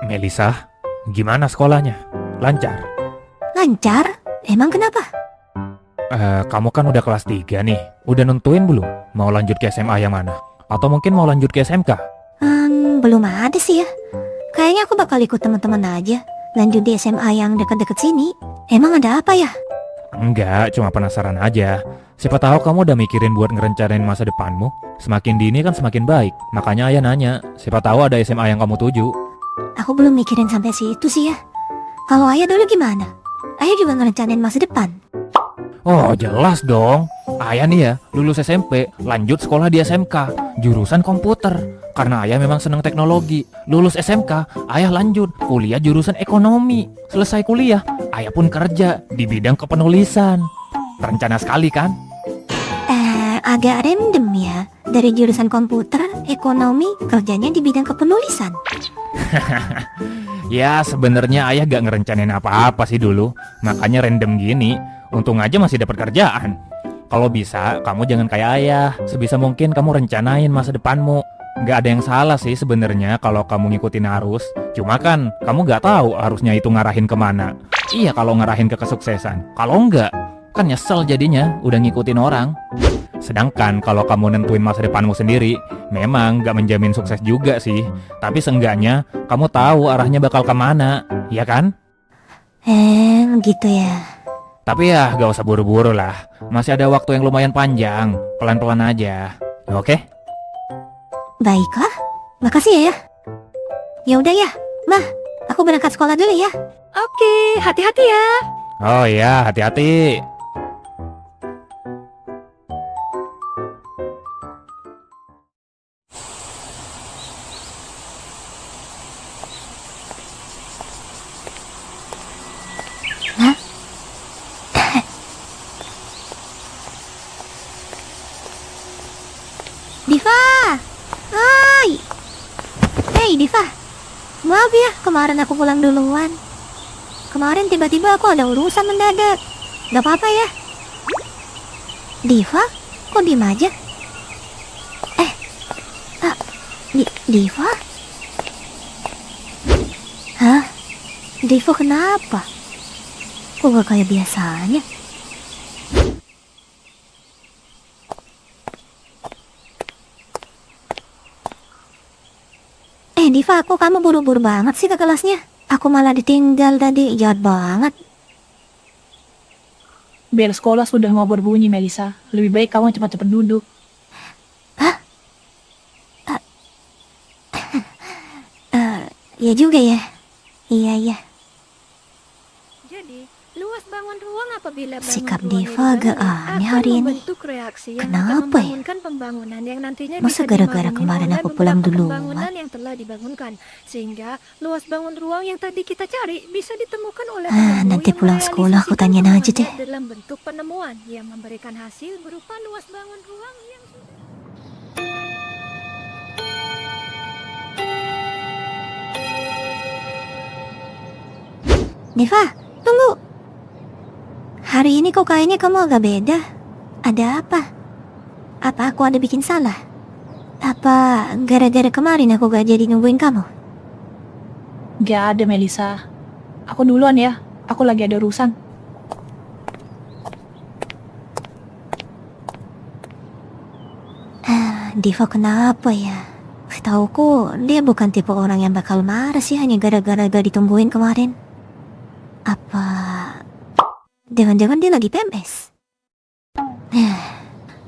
Melisa, gimana sekolahnya? Lancar? Lancar? Emang kenapa? Kamu kan udah kelas 3 nih. Udah nentuin belum? Mau lanjut ke SMA yang mana? Atau mungkin mau lanjut ke SMK? Belum ada sih ya. Kayaknya aku bakal ikut teman-teman aja. Lanjut di SMA yang dekat-dekat sini. Emang ada apa ya? Enggak, cuma penasaran aja. Siapa tahu kamu udah mikirin buat ngerencanain masa depanmu. Semakin dini kan semakin baik. Makanya ayah nanya, siapa tahu ada SMA yang kamu tuju. Aku belum mikirin sampai situ sih ya. Kalau ayah dulu gimana? Ayah juga ngerencanain masa depan. Oh, jelas dong. Ayah nih ya, lulus SMP, lanjut sekolah di SMK, jurusan komputer. Karena ayah memang senang teknologi. Lulus SMK, ayah lanjut kuliah jurusan ekonomi. Selesai kuliah, ayah pun kerja di bidang kepenulisan. Rencana sekali kan? Agak random ya. Dari jurusan komputer, ekonomi, kerjanya di bidang kepenulisan. Ya, sebenarnya ayah gak ngerencanain apa-apa sih dulu. Makanya random gini. Untung aja masih dapat kerjaan. Kalau bisa, kamu jangan kayak ayah. Sebisa mungkin kamu rencanain masa depanmu. Gak ada yang salah sih sebenarnya kalau kamu ngikutin arus. Cuma kan, kamu gak tahu arusnya itu ngarahin kemana. Iya kalau ngarahin ke kesuksesan. Kalau enggak, kan nyesel jadinya udah ngikutin orang. Sedangkan kalau kamu nentuin masa depanmu sendiri, memang gak menjamin sukses juga sih. Tapi seenggaknya, kamu tahu arahnya bakal kemana, ya kan? Gitu ya. Tapi ya gak usah buru-buru lah. Masih ada waktu yang lumayan panjang. Pelan-pelan aja. Oke? Baiklah, makasih ya. Ya udah ya, Mah, aku berangkat sekolah dulu ya. Oke, hati-hati ya. Oh iya, hati-hati. Diva! Hai! Hei Diva, maaf ya kemarin aku pulang duluan. Kemarin tiba-tiba aku ada urusan mendadak. Gak apa-apa ya? Diva? Kok diem aja? Diva? Hah? Diva kenapa? Kok gak kayak biasanya? Diva, kok kamu buru-buru banget sih ke kelasnya? Aku malah ditinggal tadi, jahat banget. Bel sekolah sudah mau berbunyi, Melisa. Lebih baik kamu cepat-cepat duduk. Hah? Ya juga ya. Iya. Jadi, luas bangun ruang apabila bangun Sikap ruang Diva yang agak dibangun aneh akan hari ini. membentuk reaksi yang Kenapa akan ya? membangunkan pembangunan yang nantinya Masa bisa gara-gara dibangun kemarin oleh aku pulang beberapa duluan? pembangunan yang telah dibangunkan, sehingga luas bangun ruang yang tadi kita cari bisa ditemukan oleh penemu Nanti yang pulang sekolah aku merealisasikan tanyain aja semuanya deh. dalam bentuk penemuan yang memberikan hasil berupa luas bangun ruang yang Diva, tunggu. Hari ini kok kayaknya kamu agak beda. Ada apa? Apa aku ada bikin salah? Apa gara-gara kemarin aku gak jadi nungguin kamu? Gak ada, Melisa. Aku duluan ya. Aku lagi ada urusan. Diva kenapa ya? Setauku dia bukan tipe orang yang bakal marah sih hanya gara-gara gak ditungguin kemarin. Apa jangan-jangan dia lagi PMS?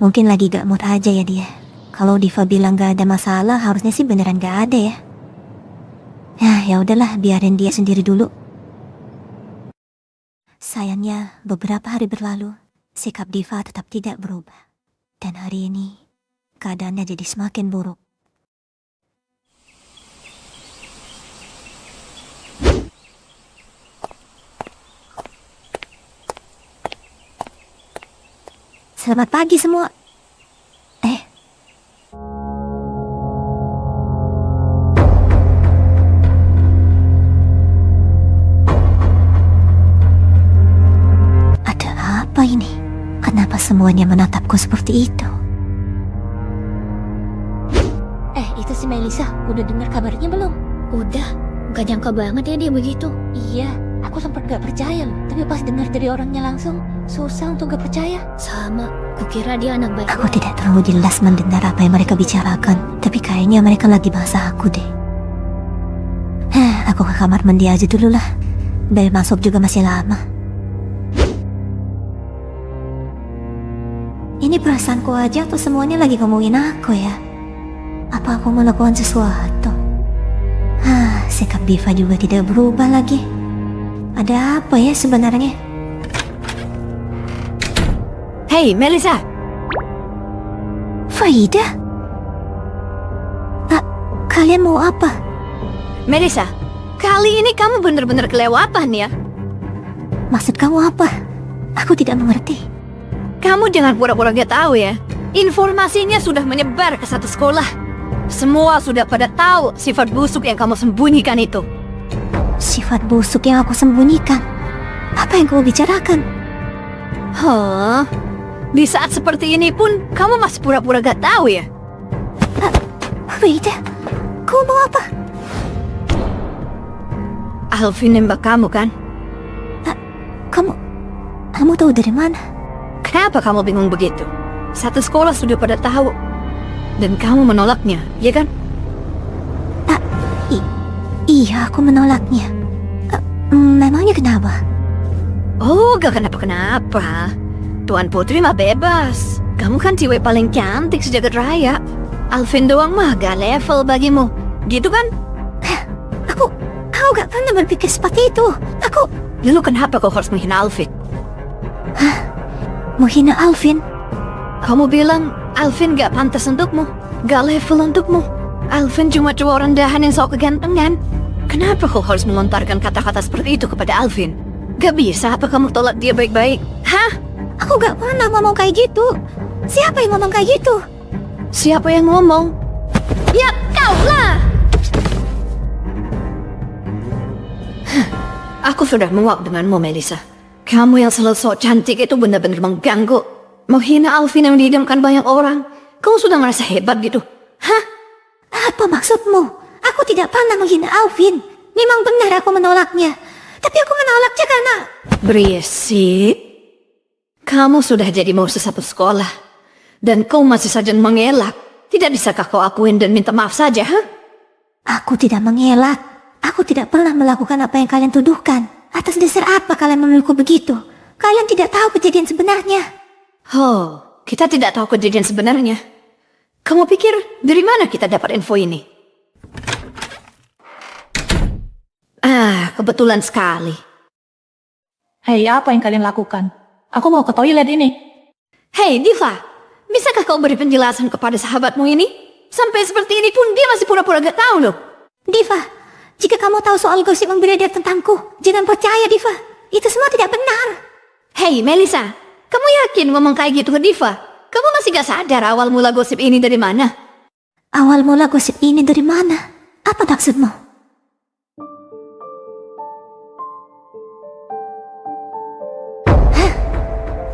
Mungkin lagi gak mood aja ya dia. Kalau Diva bilang gak ada masalah, harusnya sih beneran gak ada ya. Ya udahlah, biarin dia sendiri dulu. Sayangnya beberapa hari berlalu, sikap Diva tetap tidak berubah. Dan hari ini keadaannya jadi semakin buruk. Selamat pagi semua. Ada apa ini? Kenapa semuanya menatapku seperti itu? Itu si Melisa, udah dengar kabarnya belum? Udah. Gak nyangka banget ya dia begitu. Iya, aku sempat gak percaya loh. Tapi pas dengar dari orangnya langsung, susah untuk gak percaya. Sama, kukira dia anak baik. Aku tidak terlalu jelas mendengar apa yang mereka bicarakan. Tapi kayaknya mereka lagi bahas aku deh. Aku ke kamar mandi aja dulu lah. Bel masuk juga masih lama. Ini perasaanku aja atau semuanya lagi ngomongin aku ya? Apa aku melakukan sesuatu? Sikap Diva juga tidak berubah lagi. Ada apa ya sebenarnya? Hei, Melissa! Farida? Kalian mau apa? Melissa, kali ini kamu bener-bener kelewatan ya. Maksud kamu apa? Aku tidak mengerti. Kamu jangan pura-pura gak tahu ya. Informasinya sudah menyebar ke satu sekolah. Semua sudah pada tahu sifat busuk yang kamu sembunyikan itu. Sifat busuk yang aku sembunyikan? Apa yang kau bicarakan? Di saat seperti ini pun kamu masih pura-pura gak tahu ya? Farida, kau mau apa? Alvin nembak kamu kan? Kamu tahu dari mana? Kenapa kamu bingung begitu? Satu sekolah sudah pada tahu. Dan kamu menolaknya, ya kan? Iya, aku menolaknya. Memangnya kenapa? Oh, gak kenapa-kenapa. Tuan Putri mah bebas. Kamu kan cewek paling cantik sejagat raya. Alvin doang mah gak level bagimu. Gitu kan? Aku gak pernah berpikir seperti itu. Lalu kenapa kau harus menghina Alvin? Menghina Alvin? Kamu bilang Alvin gak pantas untukmu, gak level untukmu. Alvin cuma cowok rendahan yang sok kegantengan. Kenapa kau harus melontarkan kata-kata seperti itu kepada Alvin? Gak bisa apa kamu tolak dia baik-baik? Hah? Aku gak pernah ngomong kayak gitu. Siapa yang ngomong kayak gitu? Siapa yang ngomong? Ya kau lah! Aku sudah muak denganmu, Melissa. Kamu yang selalu sok cantik itu benar-benar mengganggu. Menghina Alvin yang diidamkan banyak orang. Kamu sudah merasa hebat gitu? Hah? Apa maksudmu? Aku tidak pernah menghina Alvin. Memang benar aku menolaknya. Tapi aku menolaknya karena... Berisik. Kamu sudah jadi musuh satu sekolah. Dan kau masih saja mengelak. Tidak bisakah kau akuin dan minta maaf saja, ha? Aku tidak mengelak. Aku tidak pernah melakukan apa yang kalian tuduhkan. Atas dasar apa kalian menuduhku begitu? Kalian tidak tahu kejadian sebenarnya. Kita tidak tahu kejadian sebenarnya. Kamu pikir dari mana kita dapat info ini? Kebetulan sekali. Hei, apa yang kalian lakukan? Aku mau ke toilet ini. Hei, Diva, bisakah kau beri penjelasan kepada sahabatmu ini? Sampai seperti ini pun dia masih pura-pura gak tahu loh. Diva, jika kamu tahu soal gosip yang beredar tentangku, jangan percaya, Diva. Itu semua tidak benar. Hei, Melissa, kamu yakin ngomong kayak gitu ke Diva? Kamu masih gak sadar awal mula gosip ini dari mana? Awal mula gosip ini dari mana? Apa maksudmu?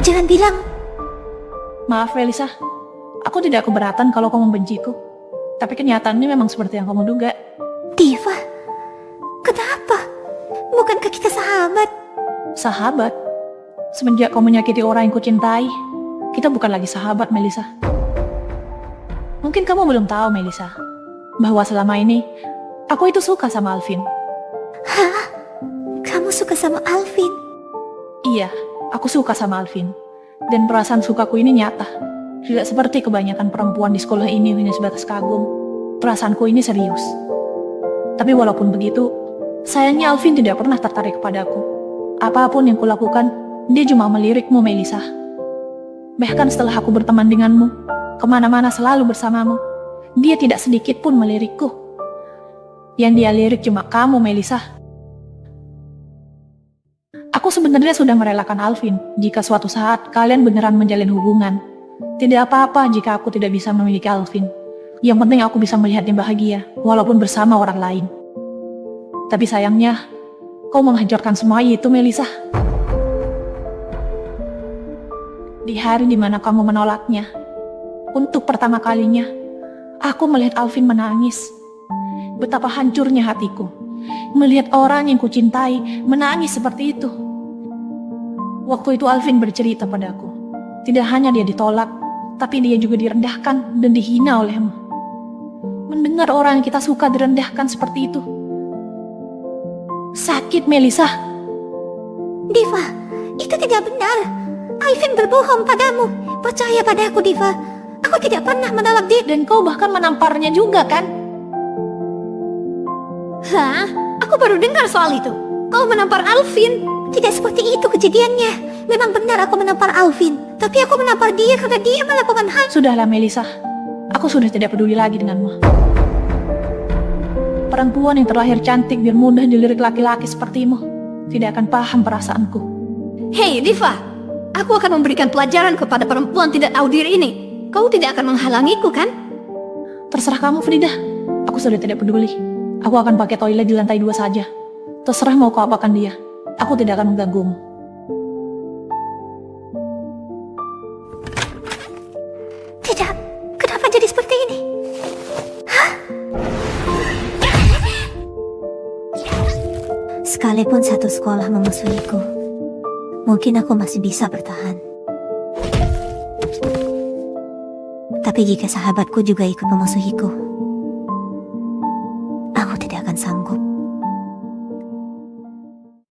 Jangan bilang... Maaf, Melissa. Aku tidak keberatan kalau kamu membenciku. Tapi kenyataannya memang seperti yang kamu duga. Diva, kenapa? Bukankah kita sahabat? Sahabat? Semenjak kau menyakiti orang yang kucintai, kita bukan lagi sahabat, Melissa. Mungkin kamu belum tahu, Melissa, bahwa selama ini, aku itu suka sama Alvin. Hah? Kamu suka sama Alvin? Iya, aku suka sama Alvin. Dan perasaan sukaku ini nyata. Tidak seperti kebanyakan perempuan di sekolah ini hanya sebatas kagum. Perasaanku ini serius. Tapi walaupun begitu, sayangnya Alvin tidak pernah tertarik kepadaku. Apapun yang kulakukan, dia cuma melirikmu, Melissa. Bahkan setelah aku berteman denganmu, kemana-mana selalu bersamamu, dia tidak sedikit pun melirikku. Yang dia lirik cuma kamu, Melissa. Aku sebenarnya sudah merelakan Alvin jika suatu saat kalian beneran menjalin hubungan. Tidak apa-apa jika aku tidak bisa memiliki Alvin. Yang penting aku bisa melihatnya bahagia, walaupun bersama orang lain. Tapi sayangnya, kau menghancurkan semua itu, Melissa. Di hari dimana kamu menolaknya, untuk pertama kalinya, aku melihat Alvin menangis. Betapa hancurnya hatiku melihat orang yang kucintai menangis seperti itu. Waktu itu Alvin bercerita padaku, tidak hanya dia ditolak, tapi dia juga direndahkan dan dihina olehmu. Mendengar orang yang kita suka direndahkan seperti itu, sakit, Melisa. Diva, itu tidak benar. Alvin berbohong padamu. Percaya padaku, Diva. Aku tidak pernah menolak dia. Dan kau bahkan menamparnya juga, kan? Hah? Aku baru dengar soal itu. Kau menampar Alvin? Tidak seperti itu kejadiannya. Memang benar aku menampar Alvin. Tapi aku menampar dia karena dia melakukan hal. Sudahlah, Melisa. Aku sudah tidak peduli lagi denganmu. Perempuan yang terlahir cantik biar mudah dilirik laki-laki sepertimu tidak akan paham perasaanku. Hei, Diva. Aku akan memberikan pelajaran kepada perempuan tidak tahu diri ini. Kau tidak akan menghalangiku, kan? Terserah kamu, Frida. Aku sudah tidak peduli. Aku akan pakai toilet di lantai 2 saja. Terserah mau kau apakan dia. Aku tidak akan mengganggumu. Tidak. Kenapa jadi seperti ini? Hah? Sekalipun satu sekolah memusuhiku, mungkin aku masih bisa bertahan. Tapi jika sahabatku juga ikut memusuhiku, aku tidak akan sanggup.